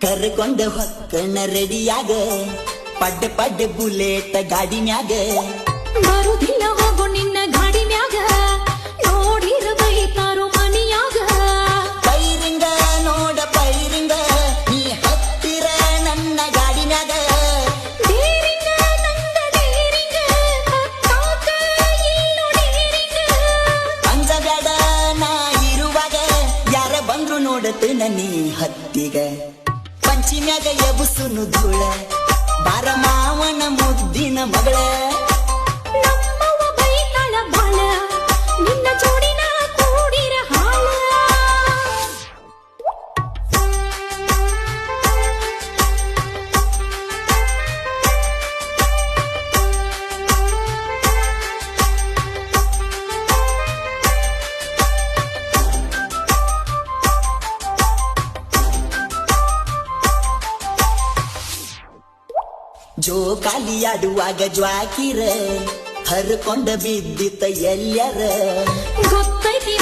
ಕರ್ಕೊಂಡ ಹೊಕ್ಕನ ರೆಡಿಯಾಗ ಪಡ್ಡ ಪಡ್ಡ ಬುಲೆಟ್ ಗಾಡಿ ಮ್ಯಾಗ ಬರುದಿಲ್ಲ ಹೋಗು ನಿನ್ನ ಗಾಡಿ ಮ್ಯಾಗ ನೋಡಿರ ಬೈತಾರೋ ಮನಿಯಾಗ ಪೈರಿಂಗ ನೋಡ ಪೈರಿಂಗ ನೀ ಹತ್ತಿರ ನನ್ನ ಗಾಡಿ ಮ್ಯಾಗ ಡೇರಿಂಗ ನಂದ ಡೇರಿಂಗ ಹತ್ತಾಕ ಇಲ್ಲೋ ಡೇರಿಂಗ ಅಂಜಬ್ಯಾಡ ನಾ ಇರುವಾಗ ಯಾರ ಬಂದ್ರು ನೋಡತನ ನೀ ಹತ್ತಿಗ ಪಂಚಿಮ್ಯಾಗ ಎಬುಸುನು ಧೂಳ ಬಾರ ಮಾವನ ಮುದ್ದಿನ ಮಗಳ ನಮ್ಮವ್ವ ಬೈತಾಳ ಬಾಳ ನಿನ್ನ ಜೋಡಿನ ಕೂಡಿರ ಹಾಳ ಜೋಕಾಲಿ ಆಡುವಾಗ ಜ್ವಾಕಿರ ಹರ್ಕೊಂಡ ಬಿದ್ದಿತ್ತ ಎಲ್ಲರ ಗೊತ್ತೈತಿ